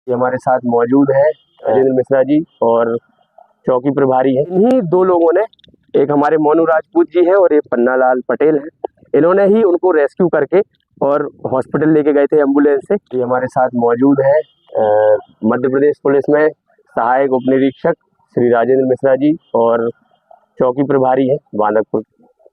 ये हमारे साथ मौजूद है राजेंद्र मिश्रा जी और चौकी प्रभारी हैं। इन्हीं दो लोगों ने, एक हमारे मोनू राजपूत जी हैं और एक पन्नालाल पटेल हैं, इन्होंने ही उनको रेस्क्यू करके और हॉस्पिटल लेके गए थे एम्बुलेंस से। ये हमारे साथ मौजूद है मध्य प्रदेश पुलिस में सहायक उप निरीक्षक श्री राजेंद्र मिश्रा जी और चौकी प्रभारी हैं बांदकपुर।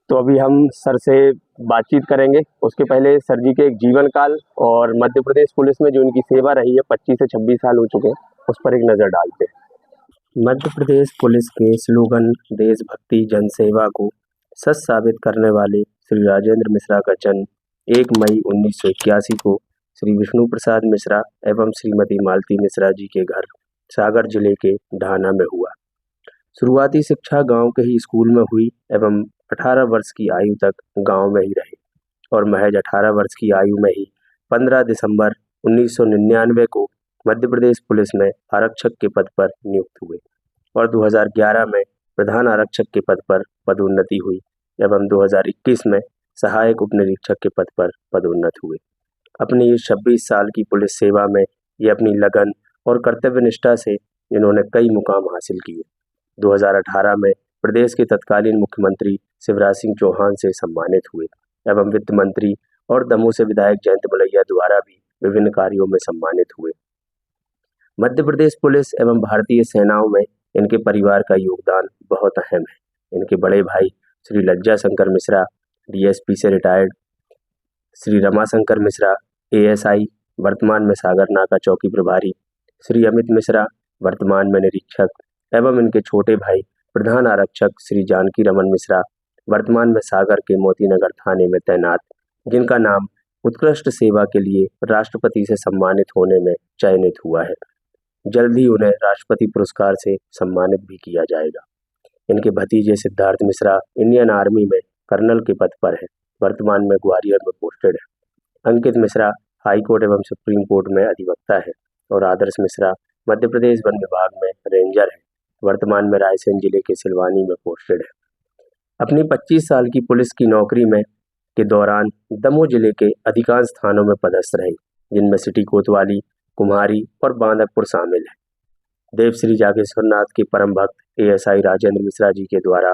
तो अभी हम सर से बातचीत करेंगे। उसके पहले सर जी के एक जीवन काल और मध्य प्रदेश पुलिस में जो इनकी सेवा रही है 25 से 26 साल हो चुके हैं, उस पर एक नज़र डालते हैं। मध्य प्रदेश पुलिस के स्लोगन देशभक्ति जनसेवा को सच साबित करने वाले श्री राजेंद्र मिश्रा का जन्म 1 मई 1981 को श्री विष्णु प्रसाद मिश्रा एवं श्रीमती मालती मिश्रा जी के घर सागर जिले के ढाना में हुआ। शुरुआती शिक्षा गांव के ही स्कूल में हुई एवं 18 वर्ष की आयु तक गांव में ही रहे और महज 18 वर्ष की आयु में ही 15 दिसंबर 1999 को मध्य प्रदेश पुलिस में आरक्षक के पद पर नियुक्त हुए और 2011 में प्रधान आरक्षक के पद पर पदोन्नति हुई एवं 2021 में सहायक उप निरीक्षक के पद पर पदोन्नत हुए। अपनी इस 26 साल की पुलिस सेवा में ये अपनी लगन और कर्तव्य निष्ठा से इन्होंने कई मुकाम हासिल किए। 2018 में प्रदेश के तत्कालीन मुख्यमंत्री शिवराज सिंह चौहान से सम्मानित हुए एवं वित्त मंत्री और दमोह से विधायक जयंत मलैया द्वारा भी विभिन्न कार्यों में सम्मानित हुए। मध्य प्रदेश पुलिस एवं भारतीय सेनाओं में इनके परिवार का योगदान बहुत अहम है। इनके बड़े भाई श्री लज्जा शंकर मिश्रा डीएसपी से रिटायर्ड, श्री रमाशंकर मिश्रा एएसआई वर्तमान में सागर नाका चौकी प्रभारी, श्री अमित मिश्रा वर्तमान में निरीक्षक एवं इनके छोटे भाई प्रधान आरक्षक श्री जानकी रमन मिश्रा वर्तमान में सागर के मोतीनगर थाने में तैनात, जिनका नाम उत्कृष्ट सेवा के लिए राष्ट्रपति से सम्मानित होने में चयनित हुआ है। जल्द ही उन्हें राष्ट्रपति पुरस्कार से सम्मानित भी किया जाएगा। इनके भतीजे सिद्धार्थ मिश्रा इंडियन आर्मी में कर्नल के पद पर है, वर्तमान में ग्वालियर में पोस्टेड है। अंकित मिश्रा हाई कोर्ट एवं सुप्रीम कोर्ट में अधिवक्ता है और आदर्श मिश्रा मध्य प्रदेश वन विभाग में रेंजर है, वर्तमान में रायसेन जिले के सिलवानी में पोस्टेड है। अपनी 25 साल की पुलिस की नौकरी में के दौरान दमोह जिले के अधिकांश थानों में पदस्थ रहे, जिनमें सिटी कोतवाली, कुम्हारी और बांदकपुर शामिल है। देव श्री जागेश्वर नाथ के परम भक्त एएसआई राजेंद्र मिश्रा जी के द्वारा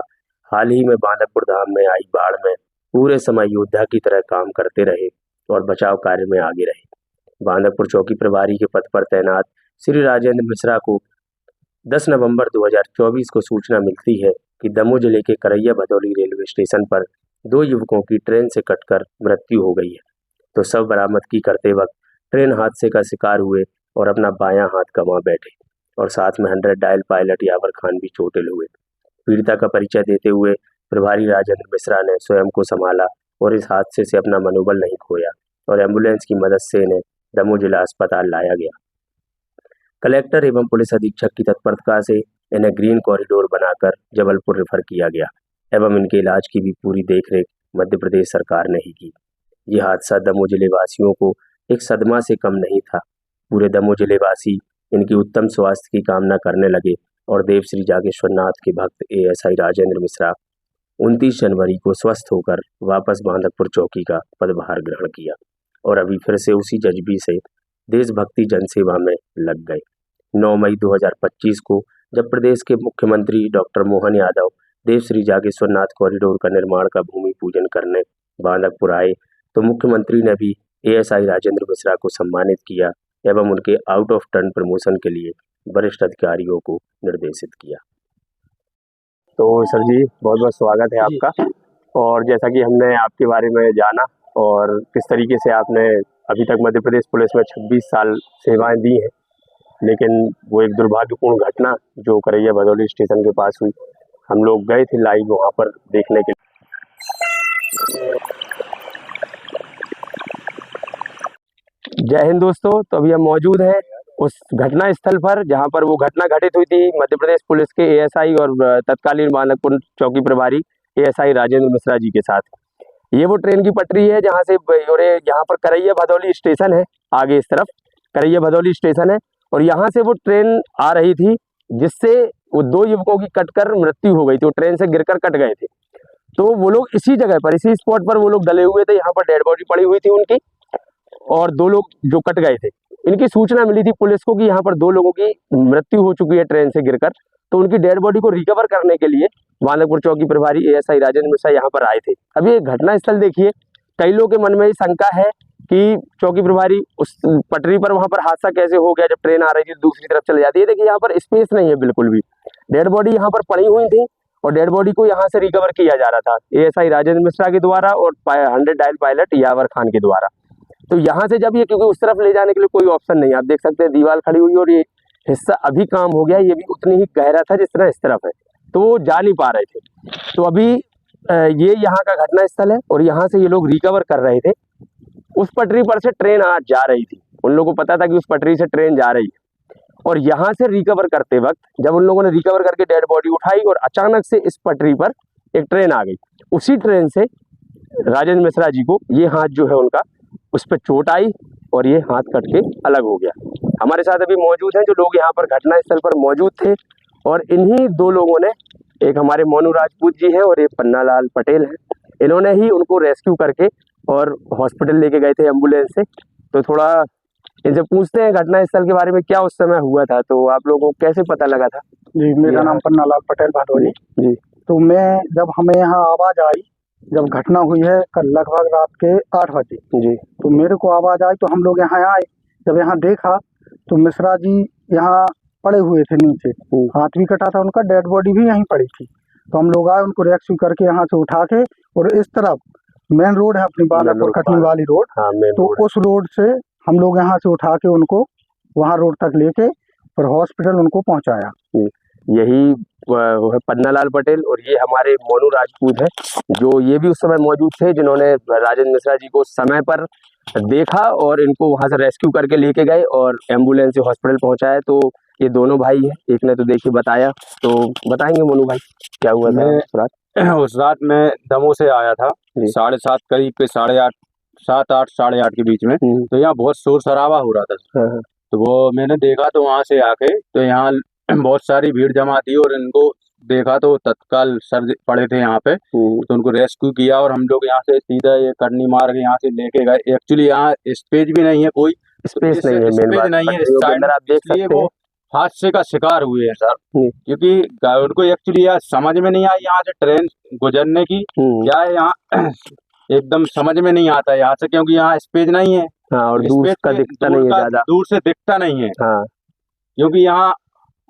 हाल ही में बांदकपुर धाम में आई बाढ़ में पूरे समय योद्धा की तरह काम करते रहे और बचाव कार्य में आगे रहे। बांदकपुर चौकी प्रभारी के पद पर तैनात श्री राजेंद्र मिश्रा को 10 नवंबर 2024 को सूचना मिलती है कि दमोह जिले के करैया भदौली रेलवे स्टेशन पर 2 युवकों की ट्रेन से कटकर मृत्यु हो गई है। तो शव बरामदगी करते वक्त ट्रेन हादसे का शिकार हुए और अपना बायां हाथ गंवा बैठे और साथ में 100 डायल पायलट यावर खान भी चोटिल हुए। पीड़िता का परिचय देते हुए प्रभारी राजेंद्र मिश्रा ने स्वयं को संभाला और इस हादसे से अपना मनोबल नहीं खोया और एम्बुलेंस की मदद से इन्हें दमोह जिला अस्पताल लाया गया। कलेक्टर एवं पुलिस अधीक्षक की तत्परता से इन्हें ग्रीन कॉरिडोर बनाकर जबलपुर रेफर किया गया एवं इनके इलाज की भी पूरी देखरेख मध्य प्रदेश सरकार ने ही की। ये हादसा दमोह जिले वासियों को एक सदमा से कम नहीं था। पूरे दमोह जिले वासी इनकी उत्तम स्वास्थ्य की कामना करने लगे और देव श्री जागेश्वर नाथ के भक्त एएसआई राजेंद्र मिश्रा 29 जनवरी को स्वस्थ होकर वापस बांदकपुर चौकी का पदभार ग्रहण किया और अभी फिर से उसी जज्बे से देशभक्ति जनसेवा में लग गए। 9 मई 2025 को जब प्रदेश के मुख्यमंत्री डॉक्टर मोहन यादव देव श्री जागेश्वर नाथ कॉरिडोर का निर्माण का भूमि पूजन करने बांदकपुर आए तो मुख्यमंत्री ने भी एएसआई राजेंद्र मिश्रा को सम्मानित किया एवं उनके आउट ऑफ टर्न प्रमोशन के लिए वरिष्ठ अधिकारियों को निर्देशित किया। तो सर जी बहुत बहुत स्वागत है आपका। और जैसा कि हमने आपके बारे में जाना और किस तरीके से आपने अभी तक मध्य प्रदेश पुलिस में 26 साल सेवाएं दी हैं, लेकिन वो एक दुर्भाग्यपूर्ण घटना जो करैया भदौली स्टेशन के पास हुई, हम लोग गए थे लाइव वहाँ पर देखने के लिए। जय हिंद दोस्तों। तो अभी हम मौजूद हैं उस घटना स्थल पर जहां पर वो घटना घटित हुई थी मध्य प्रदेश पुलिस के एएसआई और तत्कालीन बांदकपुर चौकी प्रभारी एएसआई राजेंद्र मिश्रा जी के साथ। ये वो ट्रेन की पटरी है जहां से यहाँ पर करैया भदौली स्टेशन है, आगे इस तरफ करैया भदौली स्टेशन है और यहाँ से वो ट्रेन आ रही थी जिससे वो 2 युवकों की कटकर मृत्यु हो गई थी। वो ट्रेन से गिरकर कट गए थे। तो वो लोग इसी जगह पर, इसी स्पॉट पर वो लोग डले हुए थे। यहाँ पर डेड बॉडी पड़ी हुई थी उनकी और 2 लोग जो कट गए थे इनकी सूचना मिली थी पुलिस को कि यहाँ पर 2 लोगों की मृत्यु हो चुकी है ट्रेन से गिरकर। तो उनकी डेड बॉडी को रिकवर करने के लिए बांदकपुर चौकी प्रभारी एएसआई राजेंद्र मिश्रा यहाँ पर आए थे। अब ये घटनास्थल देखिए, कई लोगों के मन में ये शंका है कि चौकी प्रभारी उस पटरी पर वहां पर हादसा कैसे हो गया, जब ट्रेन आ रही थी दूसरी तरफ चले जाती है। देखिए यहाँ पर स्पेस नहीं है बिल्कुल भी, डेड बॉडी यहाँ पर पड़ी हुई थी और डेड बॉडी को यहाँ से रिकवर किया जा रहा था एएसआई राजेंद्र मिश्रा के द्वारा और 100 डायल पायलट यावर खान के द्वारा। तो यहाँ से जब ये, क्योंकि उस तरफ ले जाने के लिए कोई ऑप्शन नहीं है, आप देख सकते हैं दीवार खड़ी हुई और ये हिस्सा अभी काम हो गया, ये भी उतनी ही गहरा था जिस तरह इस तरफ है, तो वो जा नहीं पा रहे थे। तो अभी ये यहाँ का घटना स्थल है और यहाँ से ये लोग रिकवर कर रहे थे। उस पटरी पर से ट्रेन आज जा रही थी, उन लोगों को पता था कि उस पटरी से ट्रेन जा रही है और यहाँ से रिकवर करते वक्त जब उन लोगों ने रिकवर करके डेड बॉडी उठाई और अचानक से इस पटरी पर एक ट्रेन आ गई, उसी ट्रेन से राजेंद्र मिश्रा जी को ये हाथ जो है उनका उस पर चोट आई और ये हाथ कट के अलग हो गया। हमारे साथ अभी मौजूद हैं जो लोग यहाँ पर घटनास्थल पर मौजूद थे और इन्हीं 2 लोगों ने, एक हमारे मोनू राजपूत जी हैं और एक पन्नालाल पटेल हैं, इन्होंने ही उनको रेस्क्यू करके और हॉस्पिटल लेके गए थे एम्बुलेंस से। तो थोड़ा इनसे पूछते हैं घटनास्थल के बारे में, क्या उस समय हुआ था, तो आप लोगों को कैसे पता लगा था? जी, मेरा नाम पन्नालाल पटेल भादोरी जी। तो मैं, जब हमें यहाँ आवाज़ आई, जब घटना हुई है कल लगभग रात के 8 बजे जी, तो मेरे को आवाज़ आई तो हम लोग यहाँ आए। जब यहाँ देखा तो मिश्रा जी यहाँ पड़े हुए थे नीचे, हाथ भी कटा था उनका, डेड बॉडी भी यहीं पड़ी थी। तो हम लोग आए, उनको रेस्क्यू करके यहाँ से उठा के, और इस तरफ मेन रोड है अपनी बांदकपुर कटनी वाली रोड, हाँ, तो उस रोड से हम लोग यहाँ से उठा के उनको वहाँ रोड तक लेके और हॉस्पिटल उनको पहुँचाया। यही वो है पन्नालाल पटेल और ये हमारे मोनू राजपूत है, जो ये भी उस समय मौजूद थे, जिन्होंने राजेंद्र मिश्रा जी को समय पर देखा और इनको वहां से रेस्क्यू करके लेके गए और एम्बुलेंस से हॉस्पिटल पहुंचाया। तो ये दोनों भाई हैं, एक ने तो देखिए बताया, तो बताएंगे मोनू भाई क्या हुआ था उस रात? उस रात मैं दमोह से आया था 7:30 करीब के, 8:30, 7-8, 8:30 के बीच में। तो यहाँ बहुत शोर शराबा हो रहा था। तो वो मैंने देखा, तो वहां से आके तो यहाँ बहुत सारी भीड़ जमा थी और इनको देखा तो तत्काल सर पड़े थे यहाँ पे, तो उनको रेस्क्यू किया और हम लोग यहाँ से सीधा ये करनी मार्ग यहाँ से लेके गए। एक्चुअली यहाँ स्पेस भी नहीं है, कोई स्पेस नहीं है, मेन बात नहीं है इस साइड, आप देख सकते हैं। वो हादसे का शिकार हुए हैं सर, क्योंकि उनको एक्चुअली यार समझ में नहीं आई यहाँ से ट्रेन गुजरने की, क्या है यहाँ एकदम समझ में नहीं आता यहाँ से, क्योंकि यहाँ स्पेस नहीं है। हाँ, और दूर का दिखता नहीं है, ज्यादा दूर से दिखता नहीं है। हाँ, क्योंकि यहाँ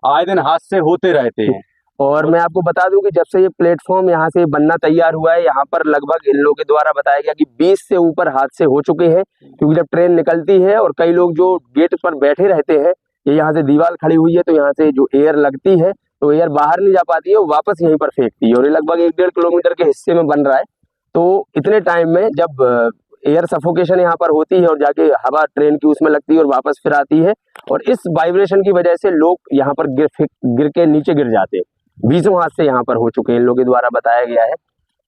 आए दिन हादसे होते रहते हैं। और मैं आपको बता दूं कि जब से ये प्लेटफॉर्म यहाँ से बनना तैयार हुआ है, यहाँ पर लगभग इन लोगों के द्वारा बताया गया कि 20 से ऊपर हादसे हो चुके हैं, क्योंकि जब ट्रेन निकलती है और कई लोग जो गेट पर बैठे रहते हैं, ये यहाँ से दीवार खड़ी हुई है तो यहाँ से जो एयर लगती है तो एयर बाहर नहीं जा पाती है, वो वापस यहीं पर फेंकती है और ये लगभग 1-1.5 किलोमीटर के हिस्से में बन रहा है। तो इतने टाइम में जब एयर सफोकेशन यहाँ पर होती है और जाके हवा ट्रेन की उसमें लगती है और वापस फिर आती है, और इस वाइब्रेशन की वजह से लोग यहाँ पर गिर के नीचे गिर जाते हैं। 20 हादसे यहाँ पर हो चुके हैं, इन लोगों के द्वारा बताया गया है।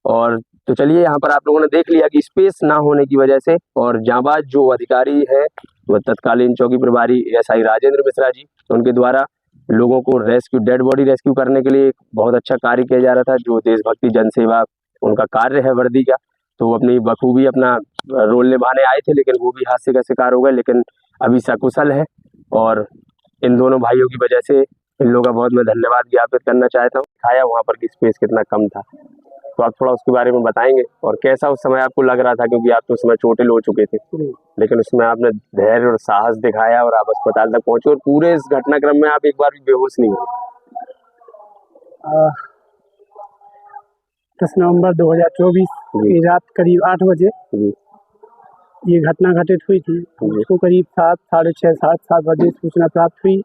और तो चलिए, यहाँ पर आप लोगों ने देख लिया कि स्पेस ना होने की वजह से, और जांबाज जो अधिकारी है वो तत्कालीन चौकी प्रभारी एएसआई राजेंद्र मिश्रा जी, उनके द्वारा लोगों को रेस्क्यू, डेड बॉडी रेस्क्यू करने के लिए बहुत अच्छा कार्य किया जा रहा था, जो देशभक्ति जनसेवा उनका कार्य है वर्दी का। तो वो अपनी बखूबी अपना रोल निभाने आए थे, लेकिन वो भी हादसे का शिकार हो गए, लेकिन अभी सकुशल है। और इन दोनों भाइयों की वजह से इन लोगों का बहुत मैं धन्यवाद ज्ञापित करना चाहता हूँ। दिखाया वहाँ पर कि स्पेस कितना कम था, तो आप थोड़ा उसके बारे में बताएंगे और कैसा उस समय आपको लग रहा था, क्योंकि आप तो उस समय चोटिल हो चुके थे, लेकिन उसमें आपने धैर्य और साहस दिखाया और आप अस्पताल तक पहुंचे और पूरे इस घटनाक्रम में आप एक बार भी बेहोश नहीं हुए। 10 नवंबर 2024 की रात करीब 8 बजे ये घटना घटित हुई थी। उसको करीब 7, साढ़े 6, 7 बजे सूचना प्राप्त हुई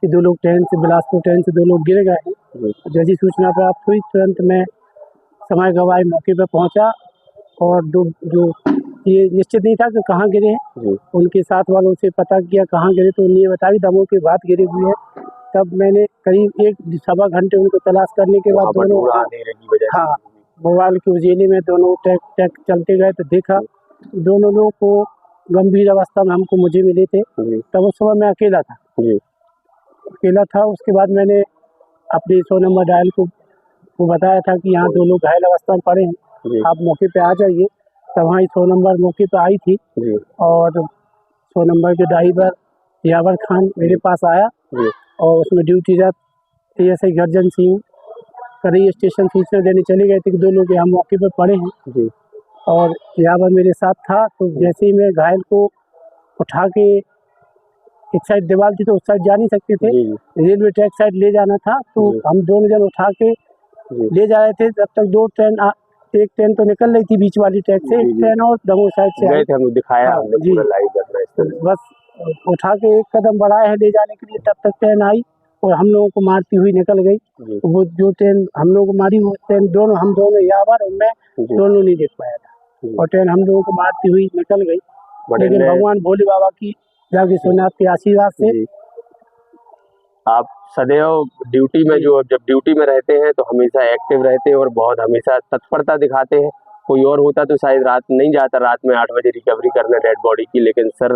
कि 2 लोग ट्रेन से, बिलासपुर ट्रेन से 2 लोग गिर गए हैं। जैसी सूचना प्राप्त हुई तुरंत मैं समय गवाए मौके पर पहुंचा और जो ये निश्चित नहीं था कि कहाँ गिरे हैं, उनके साथ वालों से पता किया कहाँ गिरे, तो उन्हें बताया दमोह के बाद गिरे हुए हैं। तब मैंने करीब 1-1.25 घंटे उनको तलाश करने के बाद दोनों, हाँ, मोबाइल के उजेले में दोनों टैक चलते गए तो देखा दोनों लोग को गंभीर अवस्था में मुझे मिले थे। तब उस समय मैं अकेला था। उसके बाद मैंने अपने 100 नंबर डायल को बताया था कि यहाँ 2 लोग घायल अवस्था में पड़े हैं, आप मौके पे आ जाइए। तब वहाँ 100 नंबर मौके पे आई थी और 100 नंबर के ड्राइवर यावर खान मेरे पास आया जी और उसमें ड्यूटीरत ASI गर्जन सिंह करई स्टेशन सूचना देने चले गए थे कि 2 लोग यहाँ मौके पर पड़े हैं जी और यावर मेरे साथ था। तो जैसे ही मैं घायल को उठा के एक साइड दीवार थी तो उस साइड जा नहीं सकते थे, जी जी रेलवे ट्रैक साइड ले जाना था, तो जी। हम दोनों जन उठा के जी ले जा रहे थे। जब तक 2 ट्रेन एक ट्रेन तो निकल रही थी बीच वाली ट्रैक से, जी, एक जी। ट्रेन और दमोह साइड से गए आई। थे, हमने दिखाया, हाँ, हमने जी। पूरा लाइव घटना स्थल। बस उठा के एक कदम बढ़ाए हैं ले जाने के लिए, तब तक ट्रेन आई और हम लोगों को मारती हुई निकल गई। जी वो जो ट्रेन हम लोगों को मारी वो ट्रेन हम दोनों यावर और मैं जी दोनों नहीं देख पाया था जी। और ट्रेन हम लोगों को मारती हुई निकल गई। बड़े लेकिन में भगवान भोले बाबा की जागे सोनाथ के आशीर्वाद से जी। आप सदैव ड्यूटी में जब ड्यूटी में रहते हैं तो हमेशा एक्टिव रहते हैं और बहुत हमेशा तत्परता दिखाते हैं। कोई और होता तो शायद रात नहीं जाता, रात में 8 बजे रिकवरी करने डेड बॉडी की, लेकिन सर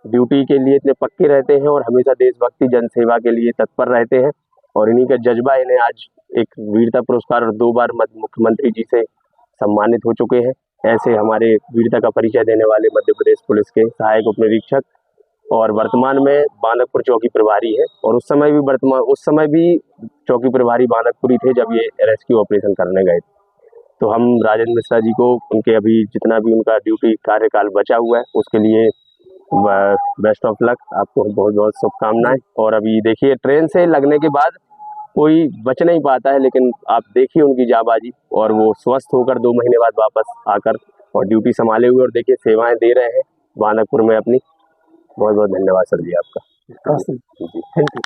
ड्यूटी के लिए इतने पक्के रहते हैं और हमेशा देशभक्ति जनसेवा के लिए तत्पर रहते हैं और इन्हीं का जज्बा इन्हें आज एक वीरता पुरस्कार और 2 बार मुख्यमंत्री जी से सम्मानित हो चुके हैं। ऐसे हमारे वीरता का परिचय देने वाले मध्य प्रदेश पुलिस के सहायक उप निरीक्षक और वर्तमान में बानकपुर चौकी प्रभारी है और उस समय भी चौकी प्रभारी बानकपुरी थे जब ये रेस्क्यू ऑपरेशन करने गए थे। तो हम राजेंद्र मिश्रा जी को उनके अभी जितना भी उनका ड्यूटी कार्यकाल बचा हुआ है उसके लिए बेस्ट ऑफ लक, आपको बहुत बहुत शुभकामनाएं। और अभी देखिए ट्रेन से लगने के बाद कोई बच नहीं पाता है, लेकिन आप देखिए उनकी जाबाजी और वो स्वस्थ होकर 2 महीने बाद वापस आकर और ड्यूटी संभाले हुए और देखिए सेवाएं दे रहे हैं बानकपुर में अपनी। बहुत बहुत धन्यवाद सर जी आपका। Thank you.